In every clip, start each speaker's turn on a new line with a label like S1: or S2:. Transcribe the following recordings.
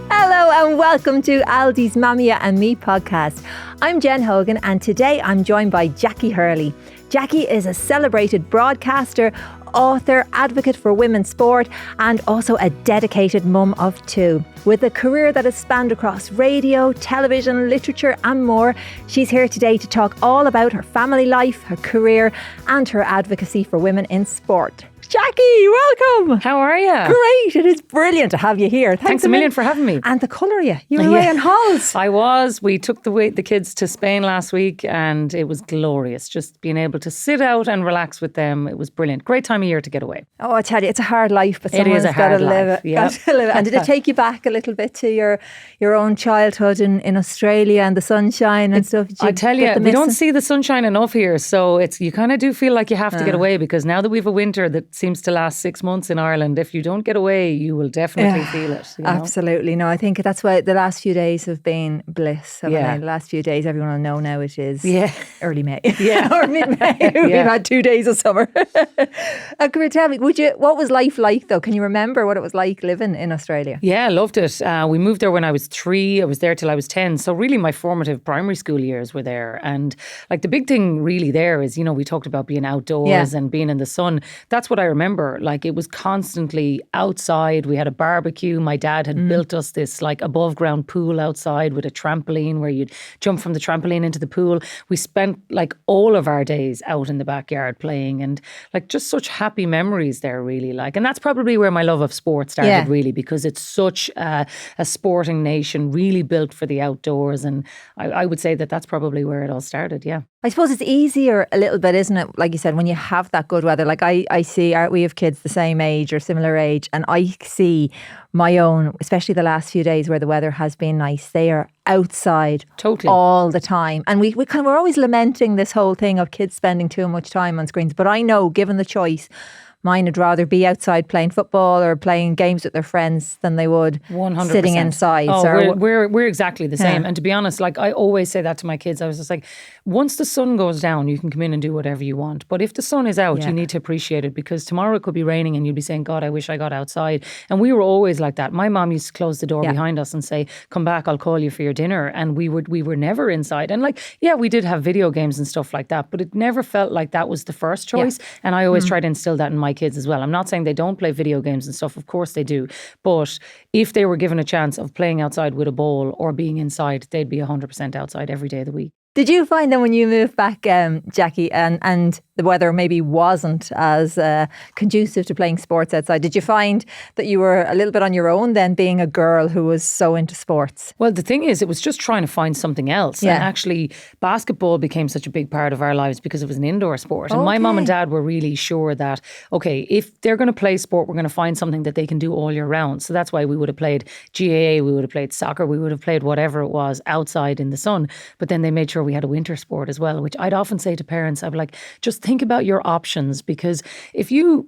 S1: Hello and welcome to Aldi's Mamia and Me podcast. I'm Jen Hogan and today I'm joined by Jacqui Hurley. Jacqui is a celebrated broadcaster, author, advocate for women's sport and also a dedicated mum of two. With a career that has spanned across radio, television, literature and more, she's here today to talk all about her family life, her career and her advocacy for women in sport. Jacqui, welcome.
S2: How are you?
S1: Great. It is brilliant to have you here.
S2: Thanks a million for having me.
S1: And the colour of you. You were away on halls.
S2: I was. We took the kids to Spain last week and it was glorious. Just being able to sit out and relax with them. It was brilliant. Great time of year to get away.
S1: Oh, I tell you, it's a hard life, but someone's got to live it.
S2: Yep.
S1: Got to live it. And did it take you back a little bit to your own childhood in Australia and the sunshine and stuff?
S2: I tell you, we don't see the sunshine enough here. So you kind of do feel like you have to get away, because now that we have a winter that seems to last 6 months in Ireland, if you don't get away, you will definitely feel it. You know?
S1: Absolutely. No, I think that's why the last few days have been bliss. The last few days, everyone will know now it is early May. Or mid-May. We've had 2 days of summer. Come here, tell me, what was life like though? Can you remember what it was like living in Australia?
S2: Yeah, loved it. We moved there when I was 3. I was there till I was 10. So really my formative primary school years were there. And like the big thing really there is, you know, we talked about being outdoors and being in the sun. That's what I remember. Like it was constantly outside. We had a barbecue. My dad had built us this like above ground pool outside with a trampoline where you'd jump from the trampoline into the pool. We spent like all of our days out in the backyard playing, and like just such happy memories there really. Like, and that's probably where my love of sport started really, because it's such a sporting nation, really built for the outdoors. And I would say that that's probably where it all started. Yeah.
S1: I suppose it's easier a little bit, isn't it? Like you said, when you have that good weather. Like I see, we have kids the same age or similar age, and I see my own, especially the last few days where the weather has been nice. They are outside all the time. And we're always lamenting this whole thing of kids spending too much time on screens. But I know, given the choice, mine would rather be outside playing football or playing games with their friends than they would 100%. Sitting inside.
S2: Oh, we're exactly the same. And to be honest, like I always say that to my kids. I was just like, once the sun goes down, you can come in and do whatever you want. But if the sun is out, you need to appreciate it, because tomorrow it could be raining and you'll be saying, God, I wish I got outside. And we were always like that. My mom used to close the door behind us and say, come back, I'll call you for your dinner. And we were never inside. And like, we did have video games and stuff like that, but it never felt like that was the first choice. And I always try to instill that in my kids as well. I'm not saying they don't play video games and stuff. Of course they do. But if they were given a chance of playing outside with a ball or being inside, they'd be 100% outside every day of the week.
S1: Did you find that when you moved back, Jacqui, and the weather maybe wasn't as conducive to playing sports outside, did you find that you were a little bit on your own then, being a girl who was so into sports?
S2: Well, the thing is, it was just trying to find something else. And actually, basketball became such a big part of our lives because it was an indoor sport. And my mum and dad were really sure that, okay, if they're going to play sport, we're going to find something that they can do all year round. So that's why we would have played GAA, we would have played soccer, we would have played whatever it was outside in the sun. But then they made sure we had a winter sport as well, which I'd often say to parents, I'd be like, just think about your options, because if you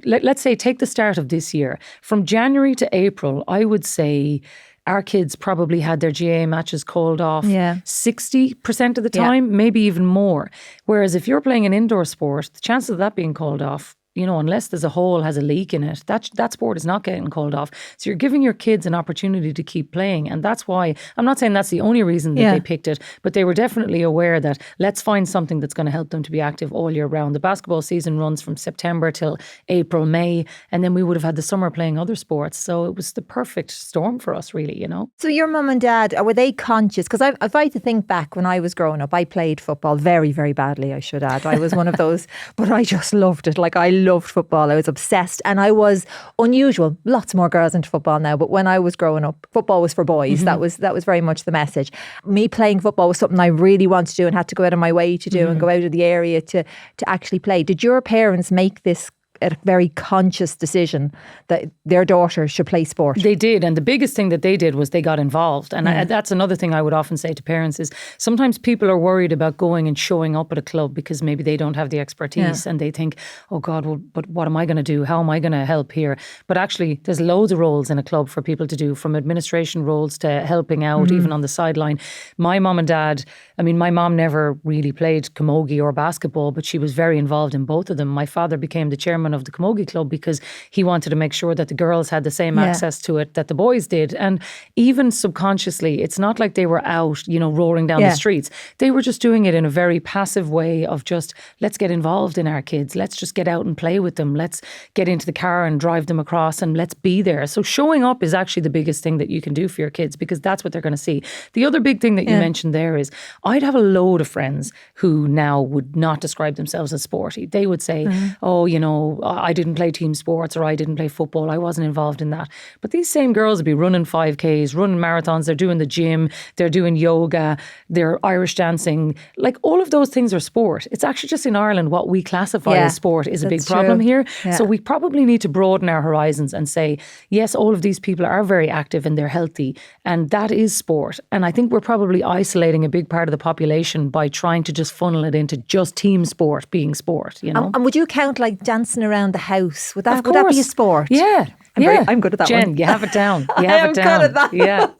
S2: let's say take the start of this year, from January to April, I would say our kids probably had their GAA matches called off 60% of the time, maybe even more. Whereas if you're playing an indoor sport, the chances of that being called off, you know, unless there's a hole, has a leak in it, that sport is not getting called off. So you're giving your kids an opportunity to keep playing. And that's why, I'm not saying that's the only reason that they picked it, but they were definitely aware that let's find something that's going to help them to be active all year round. The basketball season runs from September till April, May, and then we would have had the summer playing other sports. So it was the perfect storm for us, really, you know.
S1: So your mum and dad, were they conscious? Because if I had to think back when I was growing up, I played football very, very badly, I should add. I was one of those, but I just loved it. Like, I loved football. I was obsessed, and I was unusual. Lots more girls into football now, but when I was growing up, football was for boys. That was very much the message. Me playing football was something I really wanted to do and had to go out of my way to do and go out of the area to actually play. Did your parents make this a very conscious decision that their daughter should play sport?
S2: They did, and the biggest thing that they did was they got involved. And that's another thing I would often say to parents is sometimes people are worried about going and showing up at a club because maybe they don't have the expertise and they think, oh God, well, but what am I going to do? How am I going to help here? But actually there's loads of roles in a club for people to do, from administration roles to helping out, even on the sideline. My mum and dad, I mean, my mom never really played camogie or basketball, but she was very involved in both of them. My father became the chairman chairman of the Camogie Club because he wanted to make sure that the girls had the same access to it that the boys did. And even subconsciously, it's not like they were out, roaring down the streets. They were just doing it in a very passive way of just, let's get involved in our kids. Let's just get out and play with them. Let's get into the car and drive them across and let's be there. So showing up is actually the biggest thing that you can do for your kids because that's what they're going to see. The other big thing that you mentioned there is I'd have a load of friends who now would not describe themselves as sporty. They would say, I didn't play team sports or I didn't play football. I wasn't involved in that. But these same girls would be running 5Ks, running marathons. They're doing the gym. They're doing yoga. They're Irish dancing. Like all of those things are sport. It's actually just in Ireland what we classify as sport is a big problem here. Yeah. So we probably need to broaden our horizons and say, yes, all of these people are very active and they're healthy and that is sport. And I think we're probably isolating a big part of the population by trying to just funnel it into just team sport being sport,
S1: And would you count like dancing around the house? Would that be a sport?
S2: Yeah.
S1: I'm good at that
S2: Jen,
S1: one.
S2: you have it down. You have it down.
S1: Good at that.
S2: Yeah.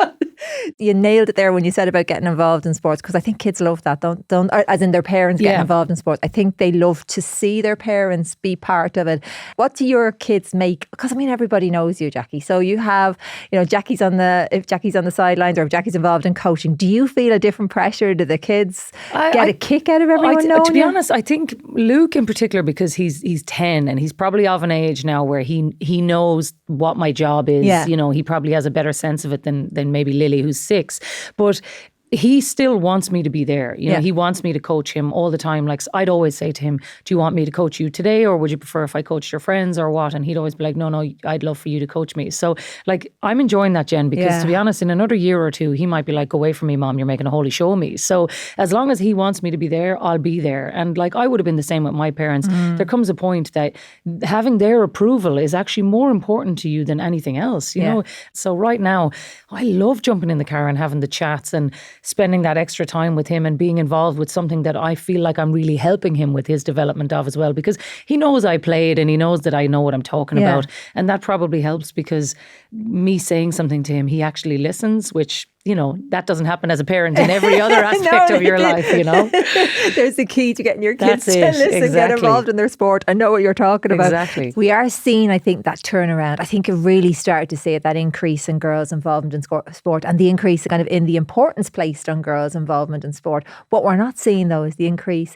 S1: You nailed it there when you said about getting involved in sports because I think kids love that, don't as in their parents getting involved in sports. I think they love to see their parents be part of it. What do your kids make? Because everybody knows you, Jacqui. So you have, if Jacqui's on the sidelines or if Jacqui's involved in coaching, do you feel a different pressure? Do the kids get a kick out of everyone knowing
S2: to be honest, I think Luke in particular, because he's 10 and he's probably of an age now where he knows what my job is. Yeah. He probably has a better sense of it than maybe Lily, who's 6. But he still wants me to be there. He wants me to coach him all the time. Like I'd always say to him, do you want me to coach you today or would you prefer if I coached your friends or what? And he'd always be like, no, I'd love for you to coach me. So like I'm enjoying that, Jen, because to be honest, in another year or two, he might be like, go away from me, Mom, you're making a holy show of me. So as long as he wants me to be there, I'll be there. And like I would have been the same with my parents. There comes a point that having their approval is actually more important to you than anything else, you know? So right now, I love jumping in the car and having the chats and spending that extra time with him and being involved with something that I feel like I'm really helping him with his development of as well, because he knows I played and he knows that I know what I'm talking about. And that probably helps because me saying something to him, he actually listens, which, that doesn't happen as a parent in every other aspect of your life,
S1: There's the key to getting your kids to listen, get involved in their sport and know what you're talking about.
S2: Exactly.
S1: We are seeing, I think, that turnaround. I think it really started to see it, that increase in girls' involvement in sport and the increase kind of in the importance placed on girls' involvement in sport. What we're not seeing, though, is the increase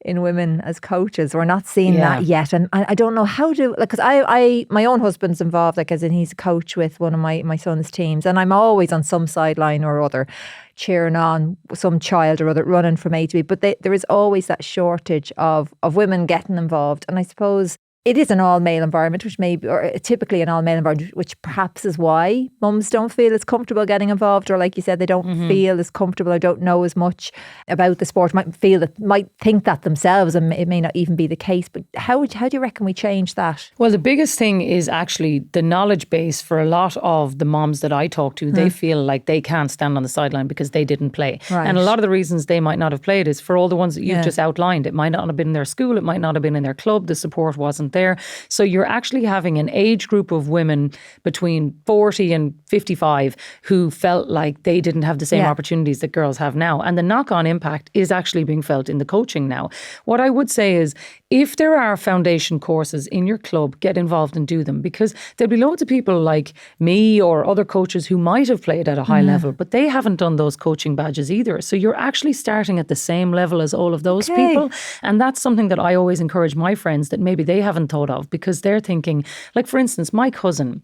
S1: in women as coaches. We're not seeing that yet. And I don't know how to, because my own husband's involved, like as in he's a coach with one of my son's teams. And I'm always on some sideline or other cheering on some child or other running from A to B. But there is always that shortage of women getting involved. And I suppose it is an all-male environment, or typically an all-male environment, which perhaps is why mums don't feel as comfortable getting involved, or like you said, they don't feel as comfortable or don't know as much about the sport, might think that themselves, and it may not even be the case. But how do you reckon we change that?
S2: Well, the biggest thing is actually the knowledge base for a lot of the moms that I talk to. They feel like they can't stand on the sideline because they didn't play. Right. And a lot of the reasons they might not have played is for all the ones that you've just outlined. It might not have been in their school, it might not have been in their club, the support wasn't there. So you're actually having an age group of women between 40 and 55 who felt like they didn't have the same opportunities that girls have now. And the knock-on impact is actually being felt in the coaching now. What I would say is, if there are foundation courses in your club, get involved and do them, because there'll be loads of people like me or other coaches who might have played at a high level, but they haven't done those coaching badges either. So you're actually starting at the same level as all of those people. And that's something that I always encourage my friends that maybe they haven't thought of, because they're thinking, like for instance, my cousin,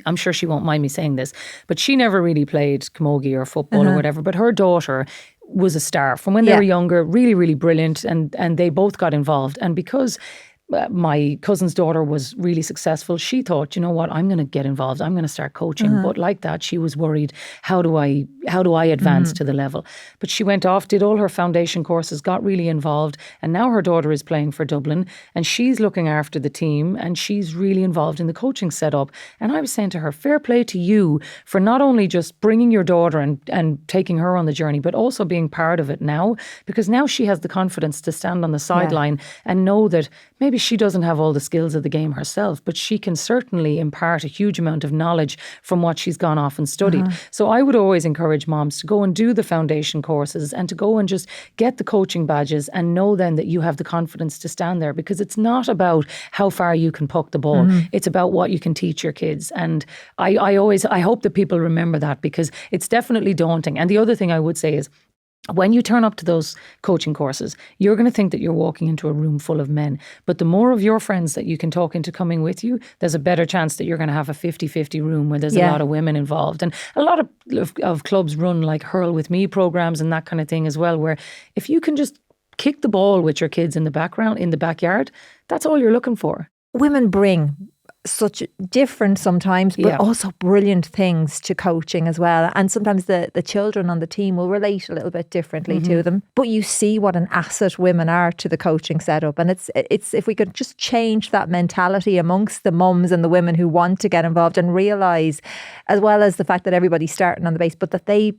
S2: I'm sure she won't mind me saying this, but she never really played camogie or football or whatever, but her daughter was a star from when they were younger, really, really brilliant, and they both got involved. And because my cousin's daughter was really successful, she thought, you know what, I'm going to get involved. I'm going to start coaching. But like that, she was worried, how do I advance to the level? But she went off, did all her foundation courses, got really involved. And now her daughter is playing for Dublin and she's looking after the team and she's really involved in the coaching setup. And I was saying to her, fair play to you for not only just bringing your daughter and taking her on the journey, but also being part of it now, because now she has the confidence to stand on the sideline and know that maybe she doesn't have all the skills of the game herself, but she can certainly impart a huge amount of knowledge from what she's gone off and studied. So I would always encourage encourage moms to go and do the foundation courses and to go and just get the coaching badges and know then that you have the confidence to stand there, because it's not about how far you can puck the ball. It's about what you can teach your kids. And I hope that people remember that, because it's definitely daunting. And the other thing I would say is, when you turn up to those coaching courses, you're going to think that you're walking into a room full of men. But the more of your friends that you can talk into coming with you, there's a better chance that you're going to have a 50-50 room where there's a lot of women involved. And a lot of clubs run like Hurl With Me programs and that kind of thing as well, where if you can just kick the ball with your kids in the backyard, that's all you're looking for.
S1: Women bring such different sometimes, but also brilliant things to coaching as well. And sometimes the children on the team will relate a little bit differently to them. But you see what an asset women are to the coaching setup. And it's if we could just change that mentality amongst the mums and the women who want to get involved and realise, as well as the fact that everybody's starting on the base, but that they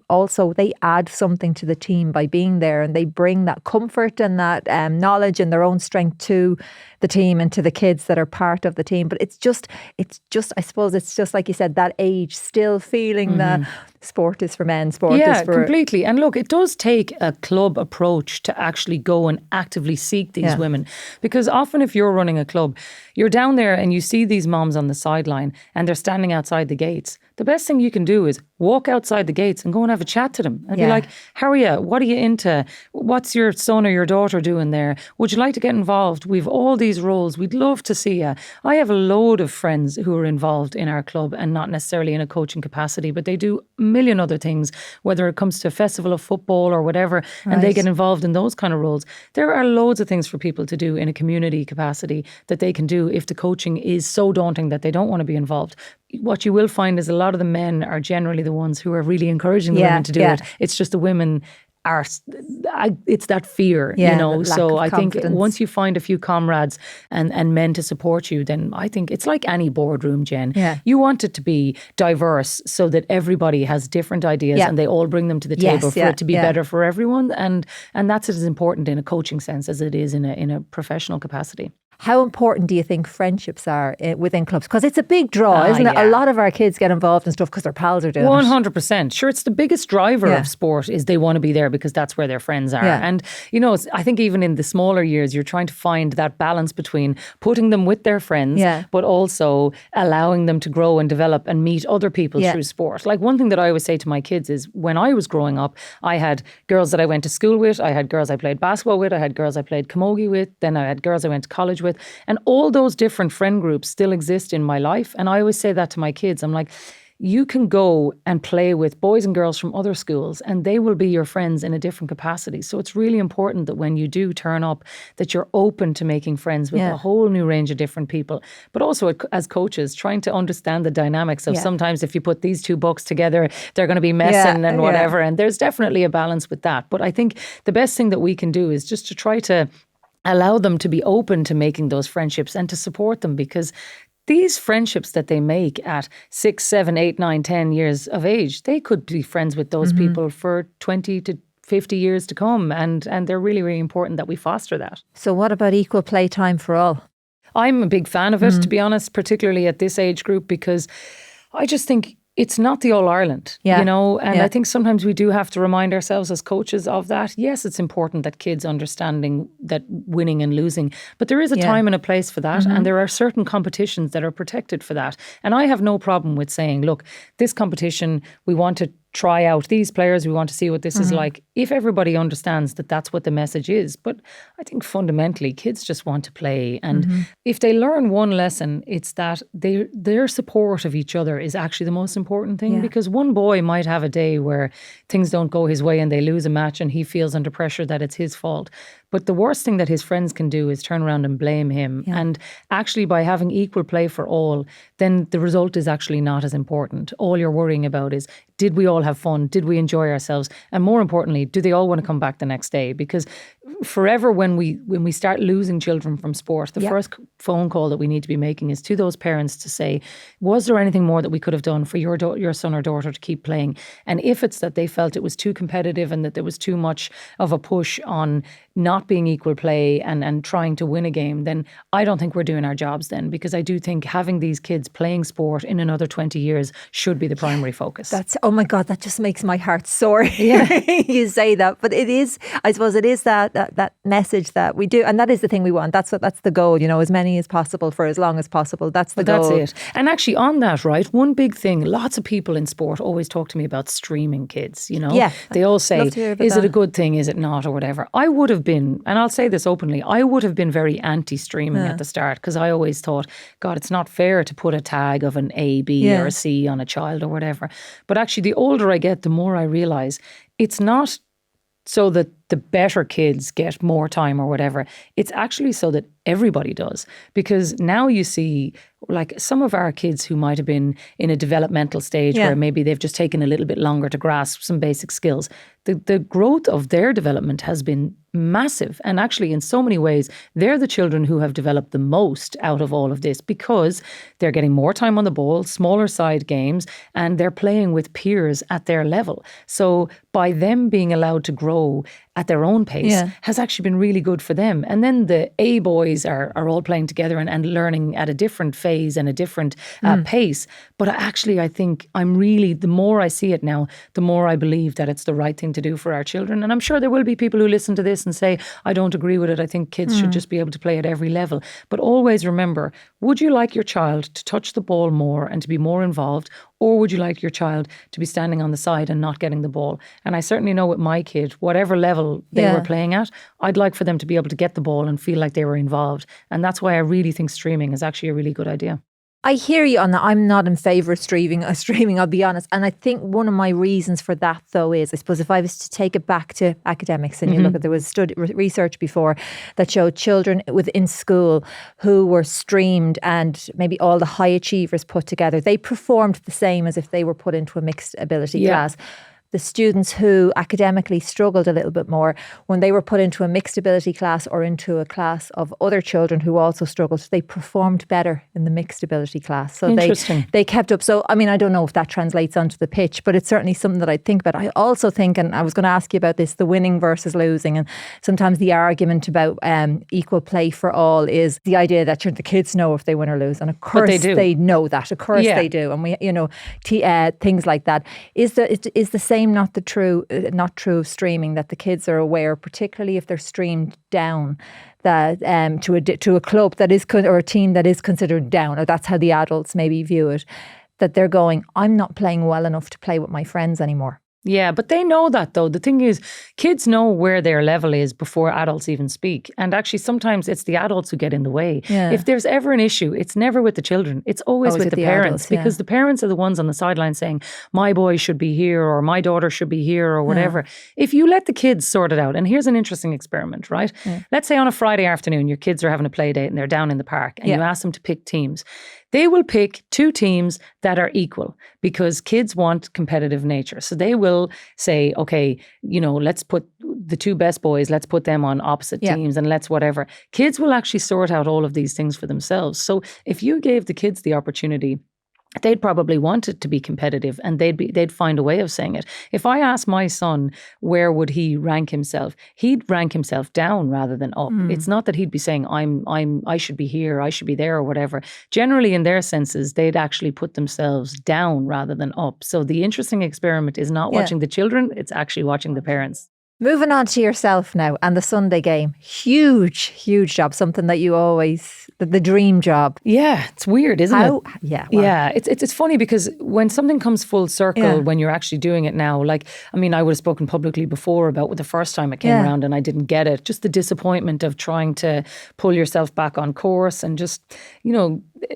S1: add something to the team by being there, and they bring that comfort and that knowledge and their own strength to the team and to the kids that are part of the team. But it's just, I suppose it's just like you said, that age still feeling that sport is for men, sport is for...
S2: completely. And look, it does take a club approach to actually go and actively seek these women. Because often if you're running a club, you're down there and you see these moms on the sideline and they're standing outside the gates. The best thing you can do is walk outside the gates and go and have a chat to them and be like, how are you? What are you into? What's your son or your daughter doing there? Would you like to get involved? We've all these roles. We'd love to see you. I have a load of friends who are involved in our club, and not necessarily in a coaching capacity, but they do a million other things, whether it comes to a festival of football or whatever, and they get involved in those kind of roles. There are loads of things for people to do in a community capacity that they can do if the coaching is so daunting that they don't want to be involved. What you will find is a lot of the men are generally the ones who are really encouraging the women to do it. It's just the women are, it's that fear, So I think once you find a few comrades and men to support you, then I think it's like any boardroom, Jen. You want it to be diverse so that everybody has different ideas and they all bring them to the table for it to be better for everyone. And that's as important in a coaching sense as it is in a professional capacity.
S1: How important do you think friendships are within clubs? Because it's a big draw, isn't it? A lot of our kids get involved in stuff because their pals are doing
S2: 100%. Sure, it's the biggest driver of sport is they want to be there because that's where their friends are. And, I think even in the smaller years, you're trying to find that balance between putting them with their friends, but also allowing them to grow and develop and meet other people through sport. Like one thing that I always say to my kids is when I was growing up, I had girls that I went to school with, I had girls I played basketball with, I had girls I played camogie with, then I had girls I went to college with. And all those different friend groups still exist in my life. And I always say that to my kids. I'm like, you can go and play with boys and girls from other schools and they will be your friends in a different capacity. So it's really important that when you do turn up, that you're open to making friends with a whole new range of different people. But also as coaches, trying to understand the dynamics of sometimes if you put these two books together, they're going to be messing and whatever. And there's definitely a balance with that. But I think the best thing that we can do is just to try to allow them to be open to making those friendships and to support them, because these friendships that they make at 6, 7, 8, 9, 10 years of age, they could be friends with those people for 20 to 50 years to come. And they're really, really important that we foster that. So what about equal play time for all? I'm a big fan of it, to be honest, particularly at this age group, because I just think it's not the All-Ireland, and I think sometimes we do have to remind ourselves as coaches of that. Yes, it's important that kids understanding that winning and losing, but there is a time and a place for that, and there are certain competitions that are protected for that. And I have no problem with saying, look, this competition, we want to try out these players, we want to see what this is like, if everybody understands that that's what the message is. But I think fundamentally kids just want to play, and if they learn one lesson, it's that their support of each other is actually the most important thing, because one boy might have a day where things don't go his way and they lose a match and he feels under pressure that it's his fault. But the worst thing that his friends can do is turn around and blame him. And actually by having equal play for all, then the result is actually not as important. All you're worrying about is, did we all have fun? Did we enjoy ourselves? And more importantly, do they all want to come back the next day? Because forever when we start losing children from sport, the first phone call that we need to be making is to those parents to say, was there anything more that we could have done for your son or daughter to keep playing? And if it's that they felt it was too competitive and that there was too much of a push on not being equal play and trying to win a game, then I don't think we're doing our jobs then, because I do think having these kids playing sport in another 20 years should be the primary focus.
S1: Oh my God, that just makes my heart sore. You say that, but it is, I suppose it is that message that we do, and that is the thing we want. That's the goal, as many as possible for as long as possible. That's the goal.
S2: That's it. And actually on that, right, one big thing, lots of people in sport always talk to me about streaming kids,
S1: Yeah.
S2: They all say, is it a good thing, is it not, or whatever. I would have been, and I'll say this openly, I would have been very anti-streaming at the start, because I always thought, God, it's not fair to put a tag of an A, B or a C on a child or whatever. But actually the older I get, the more I realise it's not so that the better kids get more time or whatever. It's actually so that everybody does. Because now you see, like, some of our kids who might have been in a developmental stage where maybe they've just taken a little bit longer to grasp some basic skills, the growth of their development has been massive. And actually, in so many ways, they're the children who have developed the most out of all of this, because they're getting more time on the ball, smaller side games, and they're playing with peers at their level. So by them being allowed to grow at their own pace has actually been really good for them. And then the A boys are all playing together and learning at a different phase and a different pace. But actually, I think the more I see it now, the more I believe that it's the right thing to do for our children. And I'm sure there will be people who listen to this and say, I don't agree with it. I think kids should just be able to play at every level. But always remember, would you like your child to touch the ball more and to be more involved? Or would you like your child to be standing on the side and not getting the ball? And I certainly know with my kid, whatever level they were playing at, I'd like for them to be able to get the ball and feel like they were involved. And that's why I really think streaming is actually a really good idea.
S1: I hear you on that. I'm not in favour of streaming, I'll be honest. And I think one of my reasons for that, though, is, I suppose, if I was to take it back to academics, and you look at, there was research before that showed children within school who were streamed, and maybe all the high achievers put together, they performed the same as if they were put into a mixed ability class. The students who academically struggled a little bit more, when they were put into a mixed ability class or into a class of other children who also struggled, they performed better in the mixed ability class. So they kept up. So, I mean, I don't know if that translates onto the pitch, but it's certainly something that I think about. I also think, and I was going to ask you about this, the winning versus losing. And sometimes the argument about equal play for all is the idea that the kids know if they win or lose. And of course they know that. Of course they do. And we, things like that. Is the same not true of streaming, that the kids are aware, particularly if they're streamed down, that to a club that is or a team that is considered down, or that's how the adults maybe view it, that they're going, I'm not playing well enough to play with my friends anymore.
S2: Yeah, but they know that, though. The thing is, kids know where their level is before adults even speak. And actually, sometimes it's the adults who get in the way. Yeah. If there's ever an issue, it's never with the children. It's always with the parents. Adults, because the parents are the ones on the sideline saying, my boy should be here, or my daughter should be here, or whatever. If you let the kids sort it out, and here's an interesting experiment, right? Let's say on a Friday afternoon, your kids are having a play date and they're down in the park, and you ask them to pick teams. They will pick two teams that are equal, because kids want competitive nature. So they will say, okay, let's put the two best boys, let's put them on opposite teams, and let's whatever. Kids will actually sort out all of these things for themselves. So if you gave the kids the opportunity, they'd probably want it to be competitive, and they'd find a way of saying it. If I asked my son where would he rank himself, he'd rank himself down rather than up. It's not that he'd be saying I should be here, I should be there, or whatever. Generally, in their senses, they'd actually put themselves down rather than up. So the interesting experiment is not watching the children; it's actually watching the parents.
S1: Moving on to yourself now and the Sunday game. Huge job. Something that you always, the dream job.
S2: Yeah, it's weird, isn't it?
S1: Yeah. Well.
S2: Yeah, it's funny, because when something comes full circle, when you're actually doing it now, I would have spoken publicly before about the first time it came around and I didn't get it. Just the disappointment of trying to pull yourself back on course, and just,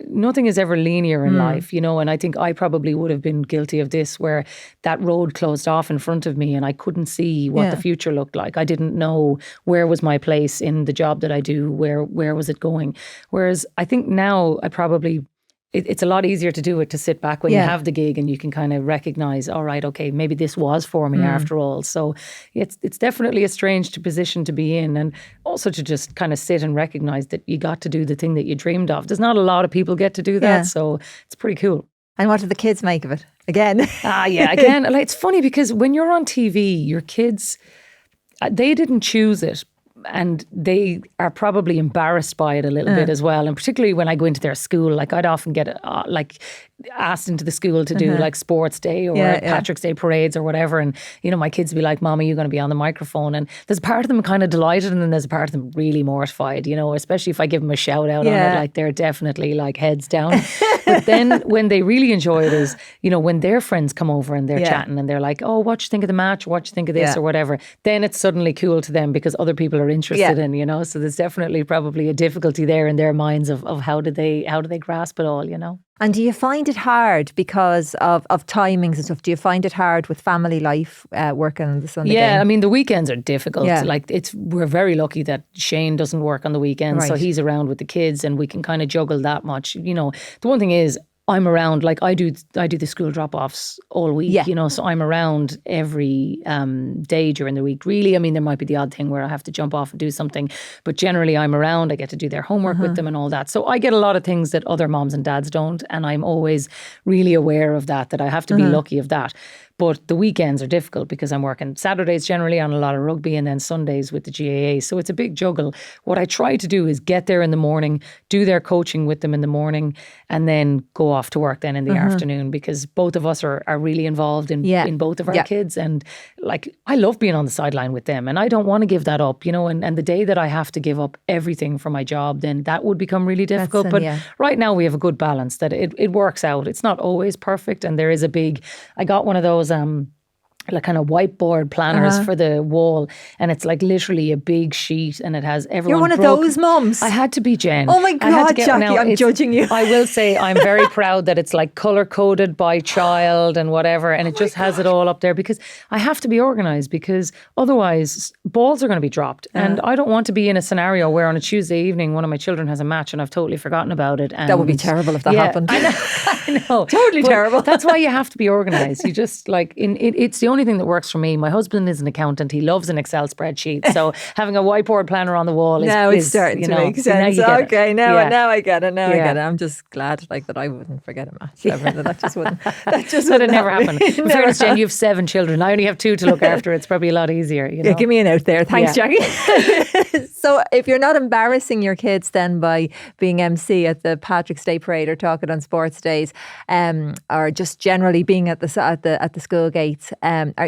S2: nothing is ever linear in life, and I think I probably would have been guilty of this, where that road closed off in front of me and I couldn't see what the future looked like. I didn't know where was my place in the job that I do, where was it going. Whereas I think now I probably it's a lot easier to do it, to sit back when you have the gig and you can kind of recognize, all right, okay, maybe this was for me after all. So it's definitely a strange position to be in, and also to just kind of sit and recognize that you got to do the thing that you dreamed of. There's not a lot of people get to do that, so it's pretty cool.
S1: And what do the kids make of it? Again.
S2: Again, like, it's funny because when you're on TV, your kids, they didn't choose it. And they are probably embarrassed by it a little bit as well. And particularly when I go into their school, like I'd often get asked into the school to do like sports day or Patrick's Day parades or whatever. And, you know, my kids would be like, Mom, are you going to be on the microphone? And there's a part of them kind of delighted, and then there's a part of them really mortified, you know, especially if I give them a shout out on it, like they're definitely like heads down. But then when they really enjoy it is, you know, when their friends come over and they're chatting and they're like, oh, what you think of the match? What you think of this or whatever? Then it's suddenly cool to them because other people are interested in, you know. So there's definitely probably a difficulty there in their minds of how do they grasp it all, you know.
S1: And do you find it hard because of timings and stuff? Do you find it hard with family life, working on the Sunday game?
S2: I mean, the weekends are difficult. Like we're very lucky that Shane doesn't work on the weekends, so he's around with the kids and we can kind of juggle that much. You know, the one thing is, I'm around, like I do the school drop-offs all week, you know, so I'm around every day during the week, really. I mean, there might be the odd thing where I have to jump off and do something, but generally I'm around. I get to do their homework with them and all that. So I get a lot of things that other moms and dads don't, and I'm always really aware of that I have to be lucky of that. But the weekends are difficult because I'm working Saturdays generally on a lot of rugby and then Sundays with the GAA. So it's a big juggle. What I try to do is get there in the morning, do their coaching with them in the morning, and then go off to work then in the afternoon, because both of us are really involved in both of our kids. And like, I love being on the sideline with them and I don't want to give that up, you know, and the day that I have to give up everything for my job, then that would become really difficult. But right now we have a good balance that it works out. It's not always perfect. And there is I got one of those like kind of whiteboard planners for the wall, and it's like literally a big sheet and it has everyone.
S1: You're one of those mums.
S2: I had to be, Jen.
S1: Oh my God, Jacqui, I'm judging you.
S2: I will say I'm very proud that it's like colour coded by child and whatever, and it just has it all up there because I have to be organised, because otherwise balls are going to be dropped, and I don't want to be in a scenario where on a Tuesday evening one of my children has a match and I've totally forgotten about it. And
S1: that would be terrible if that happened.
S2: I know.
S1: Totally terrible.
S2: That's why you have to be organised. You just like it's the only thing that works for me. My husband is an accountant. He loves an Excel spreadsheet. So having a whiteboard planner on the wall is
S1: starting to make sense. Okay, now I get it. I get it. I'm just glad like that I wouldn't forget a match. That just wouldn't. That
S2: never happen. In fairness, Jen, you have 7 children. I only have 2 to look after. It's probably a lot easier. You know?
S1: Yeah, give me a note there. Thanks, Jacqui. So if you're not embarrassing your kids then by being MC at the Patrick's Day parade or talking on sports days, or just generally being at the school gates,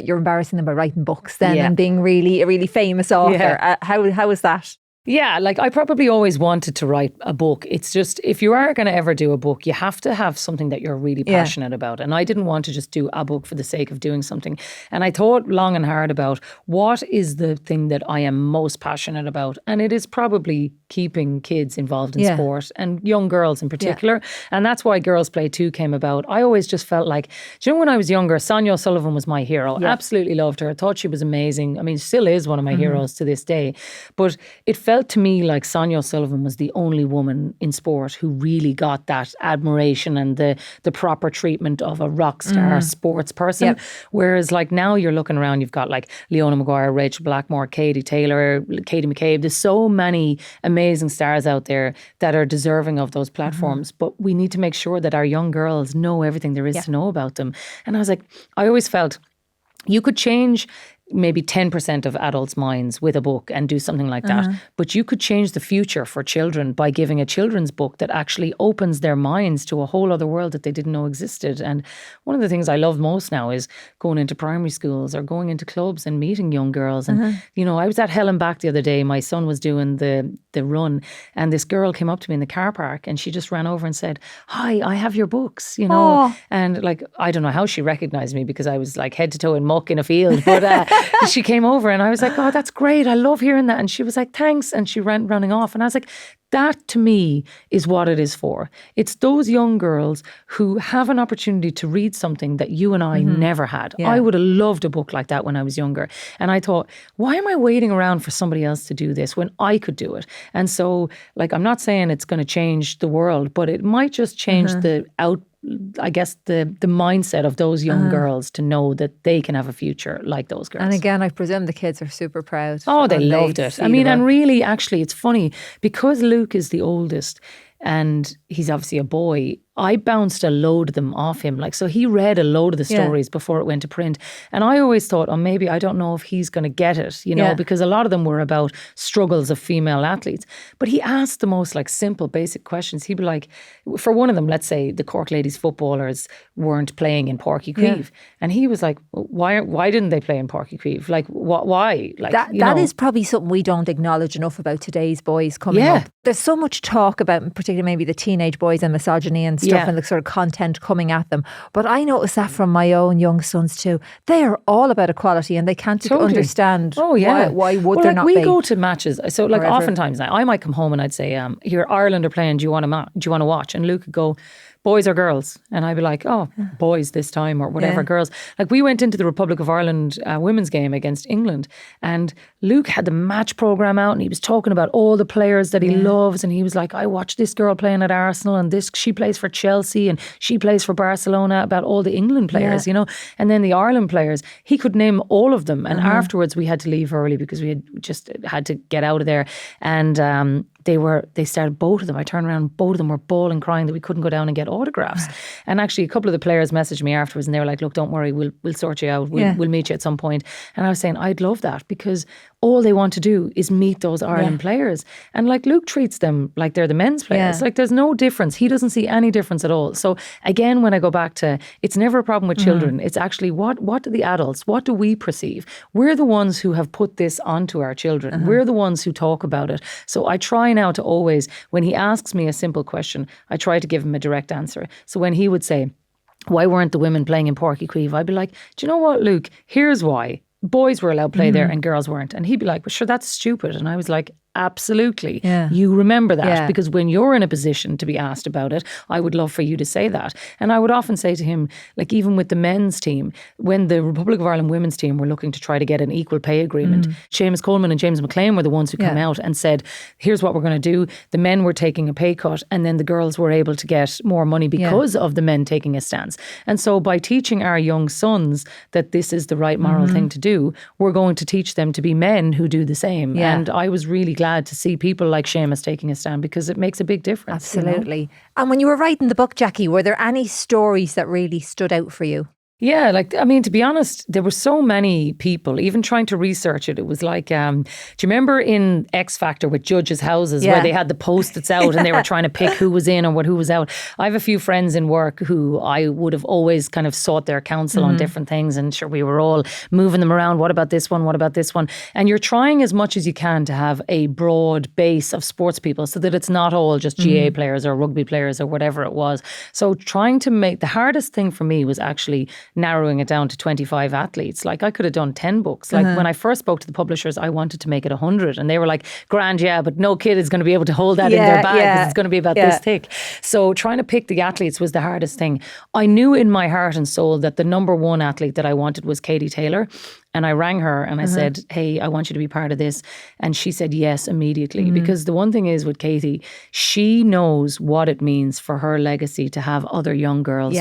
S1: you're embarrassing them by writing books then and being a really famous author. How is that?
S2: Yeah, like I probably always wanted to write a book. It's just, if you are going to ever do a book, you have to have something that you're really passionate about. And I didn't want to just do a book for the sake of doing something. And I thought long and hard about what is the thing that I am most passionate about. And it is probably keeping kids involved in sport, and young girls in particular. And that's why Girls Play 2 came about. I always just felt like, do you know, when I was younger, Sonia O'Sullivan was my hero. Absolutely loved her. I thought she was amazing. I mean, still is one of my heroes to this day. But it felt to me like Sonia O'Sullivan was the only woman in sport who really got that admiration and the proper treatment of a rock star sports person. Whereas like now you're looking around, you've got like Leona Maguire, Rachel Blackmore, Katie Taylor, Katie McCabe. There's so many amazing stars out there that are deserving of those platforms. But we need to make sure that our young girls know everything there is to know about them. And I was like, I always felt you could change maybe 10% of adults' minds with a book and do something like that. But you could change the future for children by giving a children's book that actually opens their minds to a whole other world that they didn't know existed. And one of the things I love most now is going into primary schools or going into clubs and meeting young girls. And, you know, I was at Helen Back the other day. My son was doing the run, and this girl came up to me in the car park and she just ran over and said, "Hi, I have your books," you know. And like, I don't know how she recognized me because I was like head to toe in muck in a field. But she came over and I was like, oh, that's great. I love hearing that. And she was like, thanks. And she ran running off. And I was like, that to me is what it is for. It's those young girls who have an opportunity to read something that you and I never had. I would have loved a book like that when I was younger. And I thought, why am I waiting around for somebody else to do this when I could do it? And so, like, I'm not saying it's going to change the world, but it might just change the mindset of those young girls to know that they can have a future like those girls.
S1: And again, I presume the kids are super proud.
S2: Oh, they loved it. I mean, and really, actually, it's funny because Luke is the oldest and he's obviously a boy. I bounced a load of them off him. Like, so he read a load of the stories before it went to print. And I always thought, oh, maybe I don't know if he's going to get it, you know, because a lot of them were about struggles of female athletes. But he asked the most like simple, basic questions. He'd be like, for one of them, let's say the Cork ladies footballers weren't playing in Páirc Uí Chaoimh. And he was like, why didn't they play in Páirc Uí Chaoimh? Like, why? Like,
S1: that is probably something we don't acknowledge enough about today's boys coming up. There's so much talk about, particularly maybe the teenage boys and misogyny and stuff and the sort of content coming at them. But I notice that from my own young sons too. They are all about equality and they can't understand why would there not be.
S2: We go to matches. So like oftentimes now, I might come home and I'd say, here, Ireland are playing, do you want to watch? And Luke would go, boys or girls? And I'd be like, oh, boys this time or whatever, girls. Like we went into the Republic of Ireland women's game against England and Luke had the match programme out and he was talking about all the players that he loves and he was like, I watched this girl playing at Arsenal and she plays for Chelsea and she plays for Barcelona, about all the England players, you know, and then the Ireland players. He could name all of them and afterwards we had to leave early because we had to get out of there and they started, both of them, I turned around, both of them were bawling, crying that we couldn't go down and get autographs. And actually a couple of the players messaged me afterwards and they were like, look, don't worry, we'll sort you out, we'll meet you at some point. And I was saying, I'd love that because all they want to do is meet those Ireland players. And like Luke treats them like they're the men's players. Like there's no difference. He doesn't see any difference at all. So again, when I go back to, it's never a problem with children. It's actually what do the adults, what do we perceive? We're the ones who have put this onto our children. We're the ones who talk about it. So I try now to always, when he asks me a simple question, I try to give him a direct answer. So when he would say, why weren't the women playing in Páirc Uí Chaoimh? I'd be like, do you know what, Luke? Here's why. Boys were allowed to play there and girls weren't. And he'd be like, well, sure, that's stupid. And I was like, absolutely. You remember that because when you're in a position to be asked about it, I would love for you to say that. And I would often say to him, like even with the men's team, when the Republic of Ireland women's team were looking to try to get an equal pay agreement, Seamus Coleman and James McLean were the ones who came out and said, here's what we're going to do. The men were taking a pay cut and then the girls were able to get more money because of the men taking a stance. And so by teaching our young sons that this is the right moral thing to do, we're going to teach them to be men who do the same. And I was really glad to see people like Seamus taking a stand because it makes a big difference.
S1: Absolutely.
S2: You know?
S1: And when you were writing the book, Jacqui, were there any stories that really stood out for you?
S2: Yeah, like, I mean, to be honest, there were so many people, even trying to research it. It was like, do you remember in X Factor with judges' houses where they had the post-its out and they were trying to pick who was in or who was out? I have a few friends in work who I would have always kind of sought their counsel on different things. And sure, we were all moving them around. What about this one? What about this one? And you're trying as much as you can to have a broad base of sports people so that it's not all just GA players or rugby players or whatever it was. So trying to make, the hardest thing for me was actually narrowing it down to 25 athletes. Like I could have done 10 books. Like when I first spoke to the publishers, I wanted to make it 100 and they were like, grand, but no kid is going to be able to hold that in their bag because it's going to be about this thick. So trying to pick the athletes was the hardest thing. I knew in my heart and soul that the number one athlete that I wanted was Katie Taylor. And I rang her and I said, hey, I want you to be part of this. And she said yes immediately. Because the one thing is with Katie, she knows what it means for her legacy to have other young girls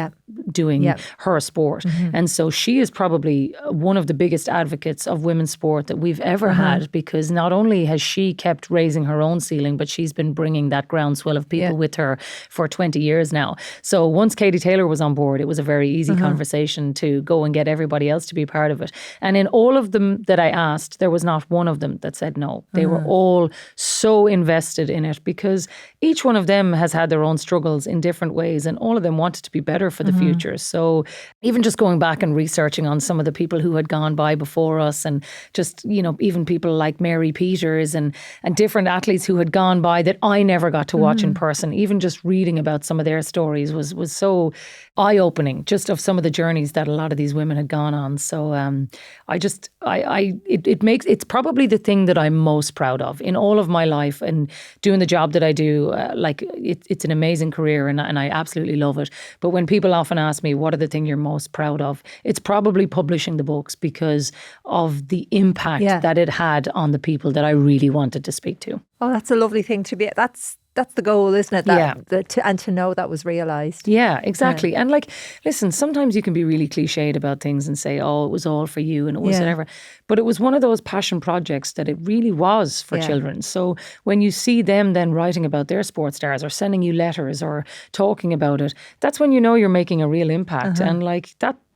S2: doing her sport. And so she is probably one of the biggest advocates of women's sport that we've ever had, because not only has she kept raising her own ceiling, but she's been bringing that groundswell of people with her for 20 years now. So once Katie Taylor was on board, it was a very easy conversation to go and get everybody else to be part of it. And in all of them that I asked, there was not one of them that said no. They were all so invested in it because each one of them has had their own struggles in different ways and all of them wanted to be better for the future. So even just going back and researching on some of the people who had gone by before us and just, you know, even people like Mary Peters and different athletes who had gone by that I never got to watch in person, even just reading about some of their stories was so eye-opening, just of some of the journeys that a lot of these women had gone on. So it's probably the thing that I'm most proud of in all of my life, and doing the job that I do. It's an amazing career, and I absolutely love it. But when people often ask me, what are the thing you're most proud of? It's probably publishing the books, because of the impact that it had on the people that I really wanted to speak to.
S1: Oh, that's a lovely thing to be. That's the goal, isn't it? And to know that was realised.
S2: Yeah, exactly. And listen, sometimes you can be really cliched about things and say, oh, it was all for you and it was whatever. But it was one of those passion projects that it really was for children. So when you see them then writing about their sports stars or sending you letters or talking about it, that's when you know you're making a real impact. And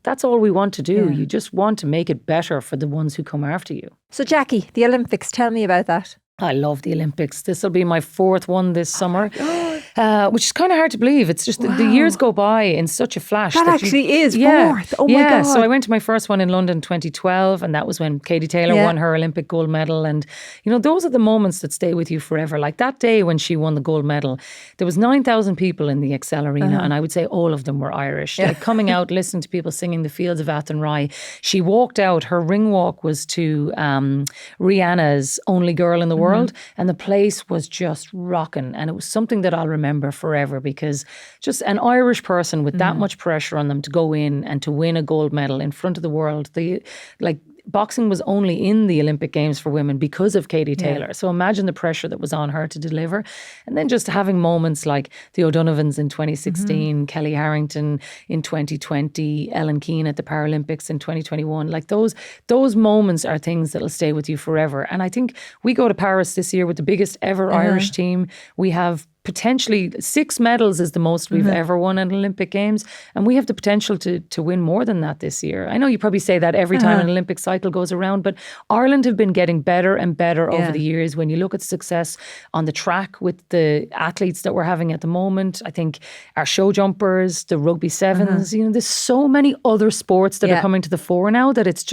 S2: that's all we want to do. You just want to make it better for the ones who come after you.
S1: So Jacqui, the Olympics, tell me about that.
S2: I love the Olympics. This will be my 4th one this summer, which is kind of hard to believe. It's just the years go by in such a flash.
S1: That actually is 4th. Oh my God.
S2: So I went to my first one in London 2012, and that was when Katie Taylor won her Olympic gold medal. And, those are the moments that stay with you forever. Like that day when she won the gold medal, there was 9,000 people in the Excel Arena, and I would say all of them were Irish. Like coming out, listening to people singing The Fields of Athenry. She walked out, her ring walk was to Rihanna's Only Girl in the World, and the place was just rocking, and it was something that I'll remember forever, because just an Irish person with that much pressure on them to go in and to win a gold medal in front of the world. Boxing was only in the Olympic Games for women because of Katie Taylor. So imagine the pressure that was on her to deliver. And then just having moments like the O'Donovans in 2016, Kelly Harrington in 2020, Ellen Keane at the Paralympics in 2021. Like those moments are things that'll stay with you forever. And I think we go to Paris this year with the biggest ever Irish team. We have potentially 6 medals is the most we've ever won at Olympic Games. And we have the potential to win more than that this year. I know you probably say that every time an Olympic cycle goes around, but Ireland have been getting better and better over the years. When you look at success on the track with the athletes that we're having at the moment, I think our show jumpers, the rugby sevens, there's so many other sports that are coming to the fore now that it's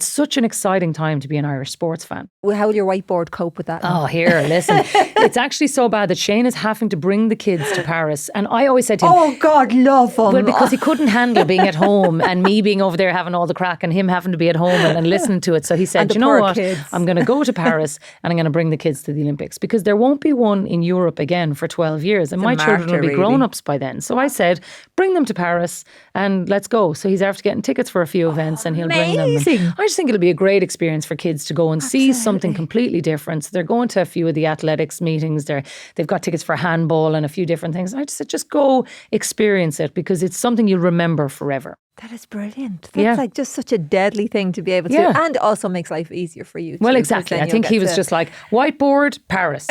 S2: such an exciting time to be an Irish sports fan.
S1: Well, how will your whiteboard cope with that?
S2: Oh, here, listen. It's actually so bad that Shane is having to bring the kids to Paris. And I always said to him,
S1: oh God, love him.
S2: Well, because he couldn't handle being at home and me being over there having all the crack and him having to be at home and listening to it. So he said, you know what, I'm going to go to Paris and I'm going to bring the kids to the Olympics, because there won't be one in Europe again for 12 years. And my children will be grown-ups by then. So I said, bring them to Paris and let's go. So he's after getting tickets for a few events and he'll bring them. And I just think it'll be a great experience for kids to go and see something completely different. So they're going to a few of the athletics meetings. They've got tickets for handball and a few different things. I just said, just go experience it, because it's something you'll remember forever.
S1: That is brilliant. That's like just such a deadly thing to be able to do, and also makes life easier for you.
S2: Well, exactly. I think he was just like, whiteboard, Paris.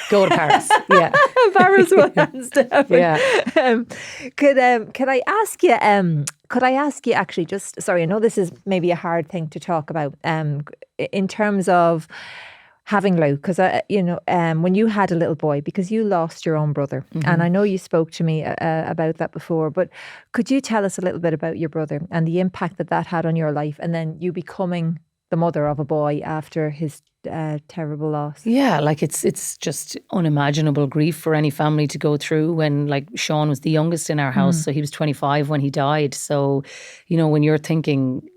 S2: Go to Paris. Yeah.
S1: Paris hands down.
S2: Yeah.
S1: Could I ask you, actually, just, sorry, I know this is maybe a hard thing to talk about in terms of having Luke, because when you had a little boy, because you lost your own brother, and I know you spoke to me about that before, but could you tell us a little bit about your brother and the impact that had on your life, and then you becoming the mother of a boy after his terrible loss? Yeah,
S2: it's just unimaginable grief for any family to go through. When Sean was the youngest in our house, so he was 25 when he died. So when you're thinking,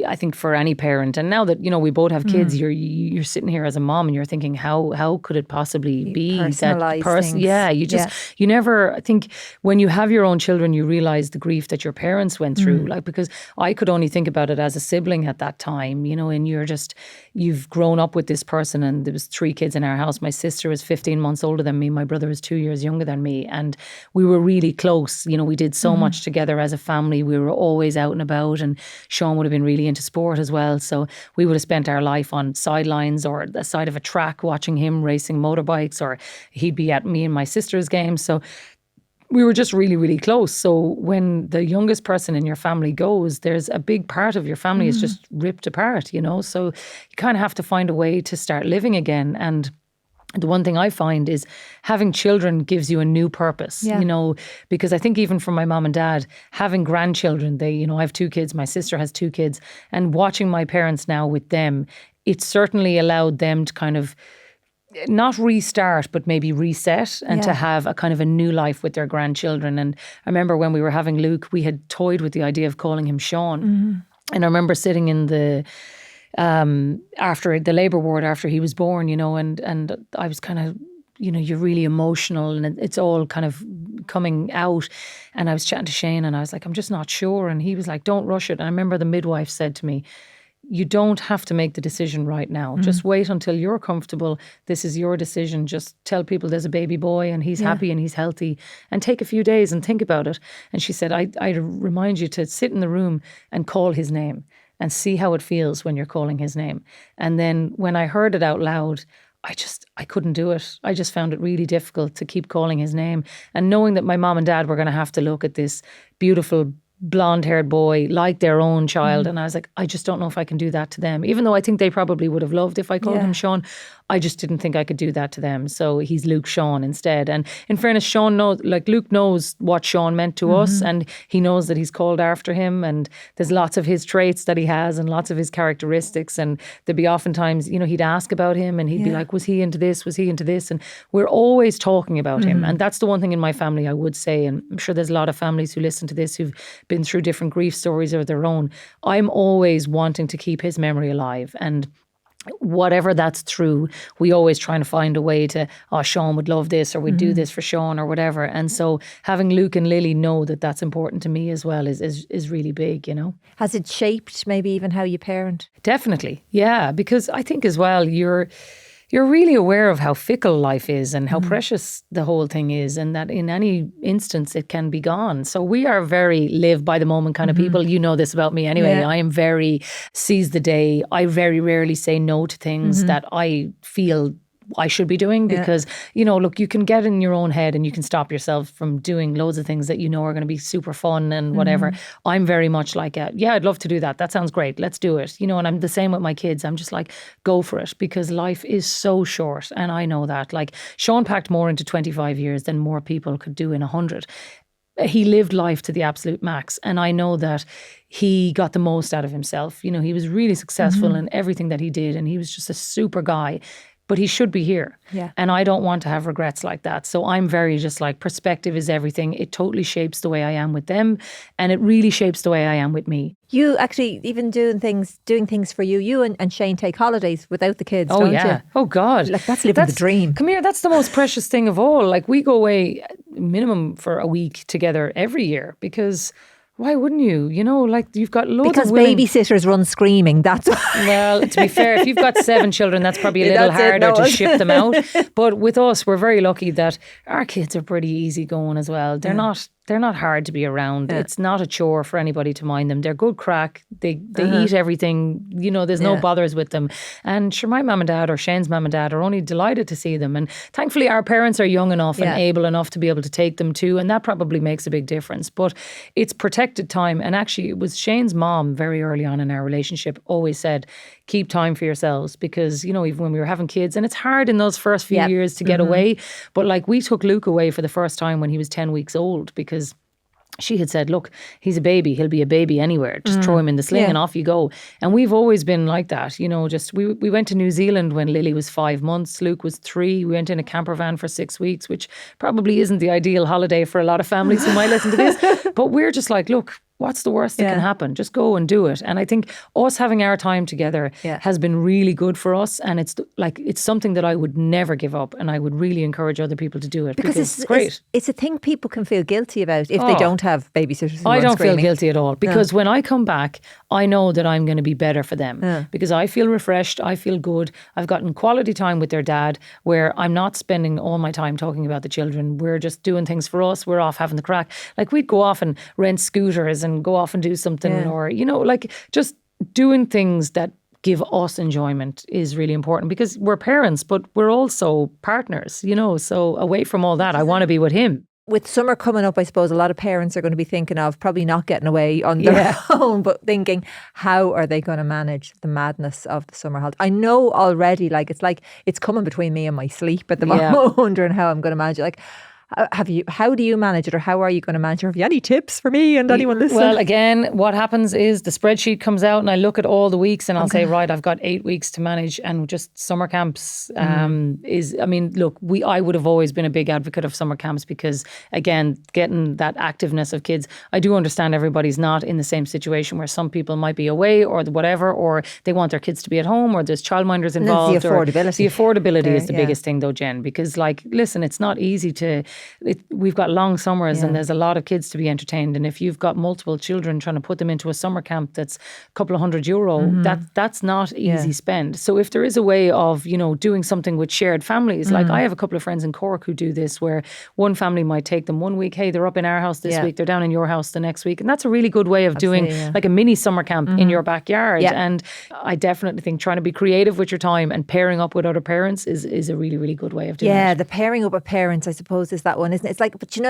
S2: I think for any parent, and now that we both have kids, you're sitting here as a mom and you're thinking, how could it possibly be that person? Yeah, you never, I think when you have your own children, you realize the grief that your parents went through. Because I could only think about it as a sibling at that time, and you've grown up with this person, and there was 3 kids in our house. My sister was 15 months older than me. My brother was 2 years younger than me, and we were really close. We did so much together as a family. We were always out and about, and Sean would have been really into sport as well. So we would have spent our life on sidelines or the side of a track watching him racing motorbikes, or he'd be at me and my sister's games. So we were just really, really close. So when the youngest person in your family goes, there's a big part of your family is just ripped apart, So you kind of have to find a way to start living again. And the one thing I find is having children gives you a new purpose, because I think even for my mom and dad, having grandchildren, I have 2 kids, my sister has 2 kids, and watching my parents now with them, it certainly allowed them to kind of not restart, but maybe reset and to have a kind of a new life with their grandchildren. And I remember when we were having Luke, we had toyed with the idea of calling him Sean. And I remember sitting in the after the labour ward after he was born, and I was kind of, you're really emotional and it's all kind of coming out. And I was chatting to Shane and I was like, I'm just not sure. And he was like, don't rush it. And I remember the midwife said to me, you don't have to make the decision right now. Just wait until you're comfortable. This is your decision. Just tell people there's a baby boy and he's happy and he's healthy, and take a few days and think about it. And she said, I remind you to sit in the room and call his name and see how it feels when you're calling his name. And then when I heard it out loud, I couldn't do it. I just found it really difficult to keep calling his name. And knowing that my mom and dad were going to have to look at this beautiful blonde-haired boy like their own child. And I was like, I just don't know if I can do that to them. Even though I think they probably would have loved if I called him Sean, I just didn't think I could do that to them. So he's Luke Sean instead. And in fairness, Luke knows what Sean meant to us, and he knows that he's called after him, and there's lots of his traits that he has and lots of his characteristics. And there'd be oftentimes, he'd ask about him and he'd be like, was he into this? Was he into this? And we're always talking about him. And that's the one thing in my family I would say, and I'm sure there's a lot of families who listen to this who've been through different grief stories of their own. I'm always wanting to keep his memory alive. And whatever that's through, we always trying to find a way to, Sean would love this, or we'd do this for Sean or whatever. And so having Luke and Lily know that that's important to me as well is really big,
S1: Has it shaped maybe even how you parent?
S2: Definitely. Yeah. Because I think as well, you're really aware of how fickle life is and how precious the whole thing is, and that in any instance it can be gone. So we are very live by the moment kind of people. You know this about me anyway. Yeah. I am very seize the day. I very rarely say no to things that I feel I should be doing, because, look, you can get in your own head and you can stop yourself from doing loads of things that are going to be super fun and whatever. I'm very much like, I'd love to do that. That sounds great. Let's do it. And I'm the same with my kids. I'm just like, go for it, because life is so short. And I know that. Like, Sean packed more into 25 years than more people could do in 100. He lived life to the absolute max. And I know that he got the most out of himself. He was really successful in everything that he did. And he was just a super guy. But he should be here. Yeah. And I don't want to have regrets like that. So I'm very just like, perspective is everything. It totally shapes the way I am with them. And it really shapes the way I am with me.
S1: You actually even doing things for you. You and Shane take holidays without the kids, don't you?
S2: Oh, God.
S1: Like, that's living the dream.
S2: Come here, that's the most precious thing of all. Like, we go away minimum for a week together every year, because... why wouldn't you? Like, you've got loads
S1: because
S2: of women.
S1: Babysitters run screaming. That's
S2: well, to be fair, if you've got 7 children, that's probably a little harder to ship them out. But with us, we're very lucky that our kids are pretty easygoing as well. They're not hard to be around. Yeah. It's not a chore for anybody to mind them. They're good crack. They eat everything. There's no bothers with them. And sure, my mum and dad, or Shane's mum and dad, are only delighted to see them. And thankfully, our parents are young enough and able enough to be able to take them too. And that probably makes a big difference. But it's protected time. And actually, it was Shane's mom very early on in our relationship always said, keep time for yourselves. Because, even when we were having kids, and it's hard in those first few years to get away. But like, we took Luke away for the first time when he was 10 weeks old, because she had said, look, he's a baby. He'll be a baby anywhere. Just throw him in the sling and off you go. And we've always been like that. We went to New Zealand when Lily was 5 months. Luke was 3. We went in a camper van for 6 weeks, which probably isn't the ideal holiday for a lot of families who might listen to this. But we're just like, look, what's the worst that can happen? Just go and do it. And I think us having our time together has been really good for us. And it's something that I would never give up. And I would really encourage other people to do it, because it's great.
S1: It's a thing people can feel guilty about if they don't have babysitters.
S2: I don't feel guilty at all, because when I come back, I know that I'm going to be better for them, because I feel refreshed. I feel good. I've gotten quality time with their dad, where I'm not spending all my time talking about the children. We're just doing things for us. We're off having the crack. Like, we'd go off and rent scooters and go off and do something, or, like, just doing things that give us enjoyment is really important, because we're parents, but we're also partners, so away from all that, I want to be with him.
S1: With summer coming up, I suppose a lot of parents are going to be thinking of probably not getting away on their own, but thinking, how are they going to manage the madness of the summer holiday? I know already, it's coming between me and my sleep at the moment, wondering how I'm going to manage it. Like, How do you manage it, or how are you going to manage it? Have you any tips for me and anyone listening?
S2: Well, again, what happens is the spreadsheet comes out and I look at all the weeks and I'll say, right, I've got 8 weeks to manage, and just summer camps I would have always been a big advocate of summer camps because, again, getting that activeness of kids. I do understand everybody's not in the same situation where some people might be away or whatever, or they want their kids to be at home, or there's childminders involved.
S1: The affordability.
S2: The affordability is the biggest thing though, Jen, because listen, it's not easy we've got long summers and there's a lot of kids to be entertained. And if you've got multiple children trying to put them into a summer camp that's a couple of €100, that's not easy spend. So if there is a way of, doing something with shared families, like I have a couple of friends in Cork who do this, where one family might take them one week, hey, they're up in our house this week, they're down in your house the next week. And that's a really good way of doing like a mini summer camp in your backyard. Yeah. And I definitely think trying to be creative with your time and pairing up with other parents is a really, really good way of doing it.
S1: Yeah, the pairing up with parents, I suppose, is that one, isn't it? It's like, but you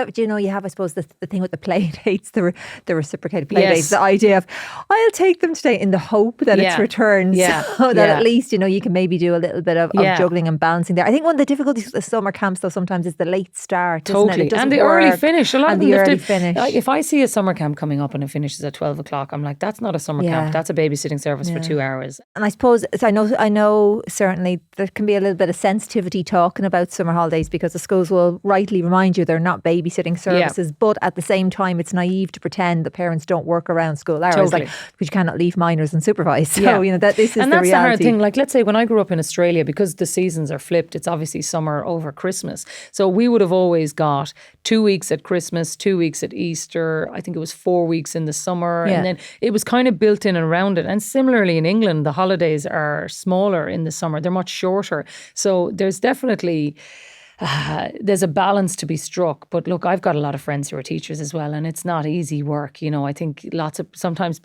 S1: have, I suppose, the thing with the play dates, the reciprocated play dates, the idea of, I'll take them today in the hope that it's returned, so that at least, you can maybe do a little bit of juggling and balancing there. I think one of the difficulties with the summer camps, though, sometimes is the late start,
S2: totally,
S1: isn't it?
S2: And the early finish. A lot of them,
S1: early finish.
S2: If I see a summer camp coming up and it finishes at 12 o'clock, I'm like, that's not a summer camp. That's a babysitting service for 2 hours.
S1: And I suppose, I know certainly there can be a little bit of sensitivity talking about summer holidays, because the schools will rightly remind you they're not babysitting services, but at the same time it's naive to pretend that parents don't work around school hours,
S2: totally.
S1: because you cannot leave minors unsupervised. So that this is
S2: and
S1: the
S2: that's
S1: reality.
S2: the hard thing. Like, let's say when I grew up in Australia, because the seasons are flipped, it's obviously summer over Christmas. So we would have always got 2 weeks at Christmas, 2 weeks at Easter. I think it was 4 weeks in the summer, and then it was kind of built in and around it. And similarly in England, the holidays are smaller in the summer; they're much shorter. So there's definitely there's a balance to be struck. But look, I've got a lot of friends who are teachers as well, and it's not easy work. I think sometimes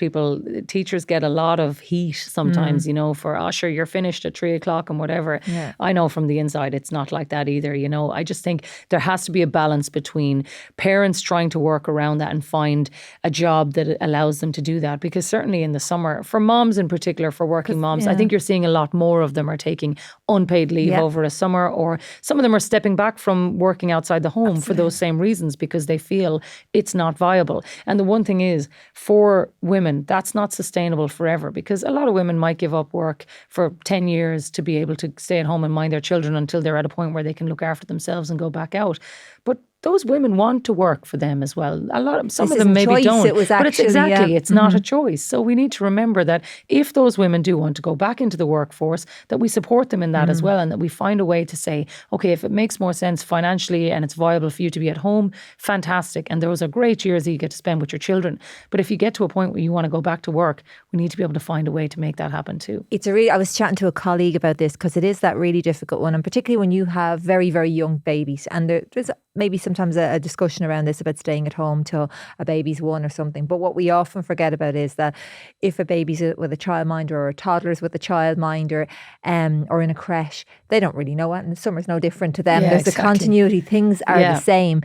S2: teachers get a lot of heat sometimes, for, sure, you're finished at 3 o'clock and whatever. Yeah. I know from the inside it's not like that either. I just think there has to be a balance between parents trying to work around that and find a job that allows them to do that. Because certainly in the summer, for moms in particular, for working moms, I think you're seeing a lot more of them are taking unpaid leave over a summer, or some of them are stepping back from working outside the home for those same reasons, because they feel it's not viable. And the one thing is, for women, that's not sustainable forever, because a lot of women might give up work for 10 years to be able to stay at home and mind their children until they're at a point where they can look after themselves and go back out. But those women want to work for them as well. Some of them maybe don't. But it's not a choice. So we need to remember that if those women do want to go back into the workforce, that we support them in that as well, and that we find a way to say, okay, if it makes more sense financially and it's viable for you to be at home, fantastic. And those are great years that you get to spend with your children. But if you get to a point where you want to go back to work, we need to be able to find a way to make that happen too.
S1: I was chatting to a colleague about this, because it is that really difficult one, and particularly when you have very, very young babies, and there's maybe sometimes a discussion around this about staying at home till a baby's 1 or something. But what we often forget about is that if a baby's with a childminder, or a toddler's with a childminder, or in a creche, they don't really know it, and the summer's no different to them. There's the continuity. Things are the same.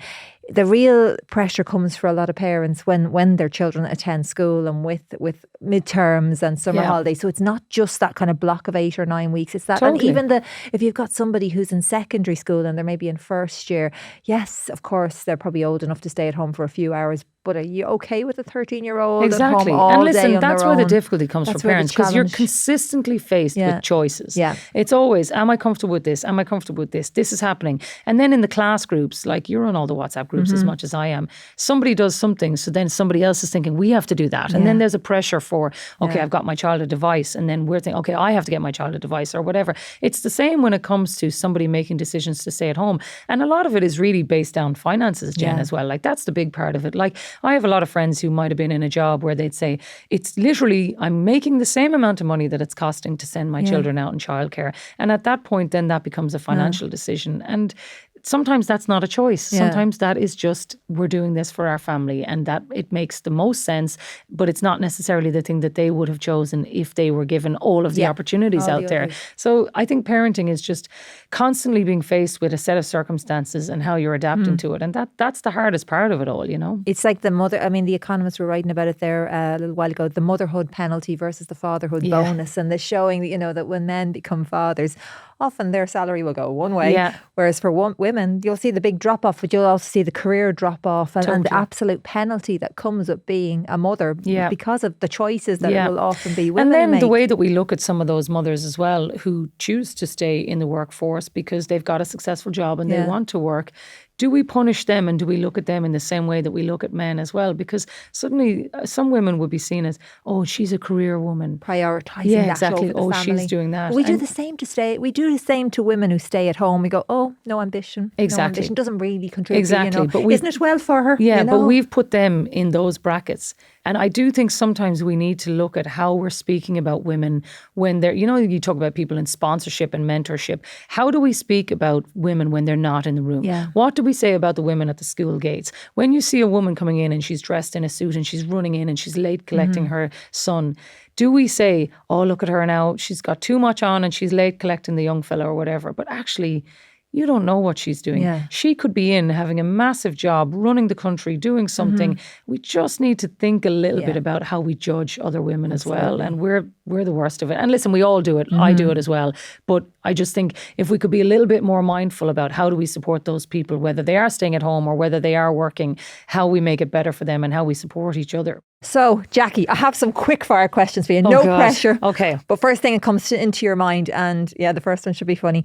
S1: The real pressure comes for a lot of parents when their children attend school and with midterms and summer holidays. So it's not just that kind of block of 8 or 9 weeks. It's that, and even if you've got somebody who's in secondary school and they're maybe in first year, yes, of course, they're probably old enough to stay at home for a few hours. But are you okay with a 13-year-old at home all
S2: and listen,
S1: day on
S2: that's
S1: their
S2: where
S1: own?
S2: the difficulty comes for parents, because you're consistently faced with choices. Yeah. It's always, am I comfortable with this? Am I comfortable with this? This is happening. And then in the class groups, like you're on all the WhatsApp groups as much as I am, somebody does something, so then somebody else is thinking, we have to do that. And then there's a pressure for, okay, I've got my child a device. And then we're thinking, okay, I have to get my child a device or whatever. It's the same when it comes to somebody making decisions to stay at home. And a lot of it is really based on finances, Jen, as well. Like, that's the big part of it. Like, I have a lot of friends who might have been in a job where they'd say, it's literally, I'm making the same amount of money that it's costing to send my children out in childcare. And at that point, then that becomes a financial decision. And sometimes that's not a choice. Yeah. Sometimes that is just, we're doing this for our family, and that it makes the most sense, but it's not necessarily the thing that they would have chosen if they were given all of the opportunities out there. So I think parenting is just constantly being faced with a set of circumstances and how you're adapting to it. And that's the hardest part of it all, you know.
S1: It's like the economists were writing about it there a little while ago, the motherhood penalty versus the fatherhood bonus, and the showing that, you know, that when men become fathers, often their salary will go one way, whereas for women, women, you'll see the big drop off, but you'll also see the career drop off and the absolute penalty that comes with being a mother because of the choices that will often be women
S2: make. And then
S1: make.
S2: The way that we look at some of those mothers as well who choose to stay in the workforce because they've got a successful job and they want to work. Do we punish them and do we look at them in the same way that we look at men as well? Because suddenly some women would be seen as, oh, she's a career woman.
S1: Prioritising that over the family.
S2: She's doing that.
S1: We do the same we do the same to women who stay at home. We go, oh, no ambition.
S2: Exactly.
S1: No ambition, doesn't really contribute.
S2: Exactly.
S1: But isn't it well for her?
S2: Yeah, but we've put them in those brackets. And I do think sometimes we need to look at how we're speaking about women when they're, you talk about people in sponsorship and mentorship. How do we speak about women when they're not in the room?
S1: Yeah.
S2: What do we say about the women at the school gates? When you see a woman coming in and she's dressed in a suit and she's running in and she's late collecting her son, do we say, oh, look at her now, she's got too much on and she's late collecting the young fella or whatever? But actually, you don't know what she's doing.
S1: Yeah.
S2: She could be in having a massive job, running the country, doing something. We just need to think a little bit about how we judge other women as well. And we're the worst of it. And listen, we all do it. I do it as well. But I just think if we could be a little bit more mindful about how do we support those people, whether they are staying at home or whether they are working, how we make it better for them and how we support each other.
S1: So, Jacqui, I have some quick fire questions for you. Pressure.
S2: Okay.
S1: But first thing that comes into your mind, and the first one should be funny.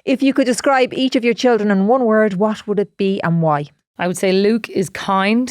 S1: If you could describe each of your children in one word, what would it be and why?
S2: I would say Luke is kind.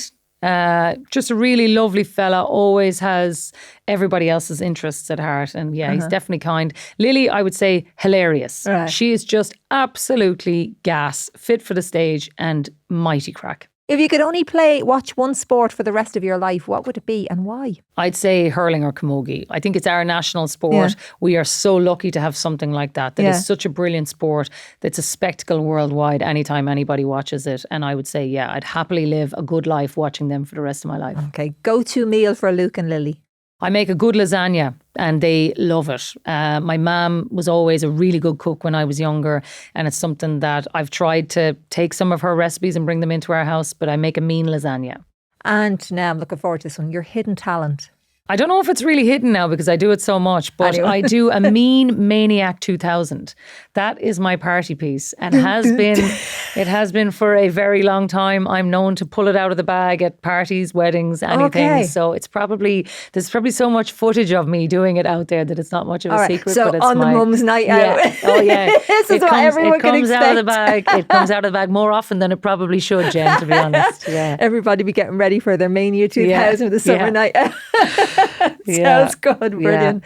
S2: Just a really lovely fella, always has everybody else's interests at heart. And he's definitely kind. Lily, I would say hilarious.
S1: Right.
S2: She is just absolutely gas, fit for the stage and mighty crack.
S1: If you could only watch one sport for the rest of your life, what would it be and why?
S2: I'd say hurling or camogie. I think it's our national sport. Yeah. We are so lucky to have something like that is such a brilliant sport that's a spectacle worldwide anytime anybody watches it. And I would say, I'd happily live a good life watching them for the rest of my life.
S1: Okay, go-to meal for Luke and Lily?
S2: I make a good lasagna and they love it. My mum was always a really good cook when I was younger, and it's something that I've tried to take some of her recipes and bring them into our house, but I make a mean lasagna.
S1: And now I'm looking forward to this one, your hidden talent.
S2: I don't know if it's really hidden now because I do it so much, but anyway. I do a Mean Maniac 2000. That is my party piece and it has been for a very long time. I'm known to pull it out of the bag at parties, weddings, anything. Okay. So there's probably so much footage of me doing it out there that it's not much of a secret.
S1: So
S2: but it's
S1: on the mum's night out.
S2: Oh yeah.
S1: This is what everyone can expect.
S2: Out of the bag. It comes out of the bag more often than it probably should, Jen, to be honest. Yeah.
S1: Everybody be getting ready for their Mania 2000 the summer night. Sounds good, brilliant.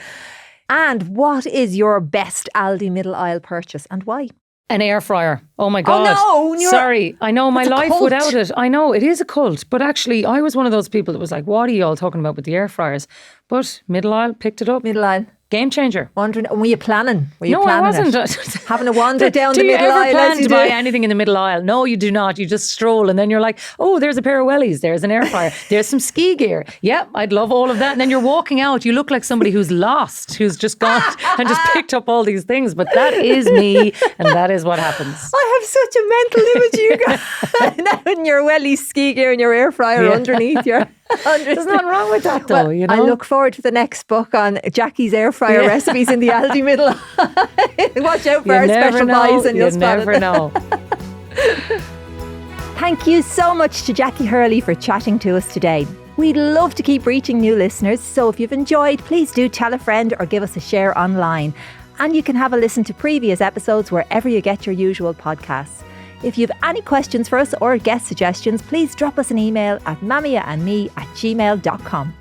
S1: And what is your best Aldi middle aisle purchase and why?
S2: An air fryer. Oh my God.
S1: Oh no!
S2: Sorry. I know my life without it. I know it is a cult. But actually, I was one of those people that was like, what are you all talking about with the air fryers? But middle aisle, picked it up.
S1: Middle aisle.
S2: Game changer.
S1: Wondering, were you planning?
S2: No, I wasn't.
S1: Having a wander down the middle aisle.
S2: Do you ever plan to buy anything in the middle aisle? No, you do not. You just stroll and then you're like, oh, there's a pair of wellies. There's an air fryer. There's some ski gear. Yep, I'd love all of that. And then you're walking out. You look like somebody who's lost, who's just gone and just picked up all these things. But that is me and that is what happens.
S1: I have such a mental image, you guys. Now in your wellies, ski gear and your air fryer underneath your...
S2: There's nothing wrong with that though,
S1: you know. I look forward to the next book on Jacqui's air fryer recipes in the Aldi middle. Watch out for our special buys and you'll
S2: never know.
S1: Thank you so much to Jacqui Hurley for chatting to us today. We'd love to keep reaching new listeners, so if you've enjoyed, please do tell a friend or give us a share online. And you can have a listen to previous episodes wherever you get your usual podcasts. If you have any questions for us or guest suggestions, please drop us an email at mamiaandme@gmail.com.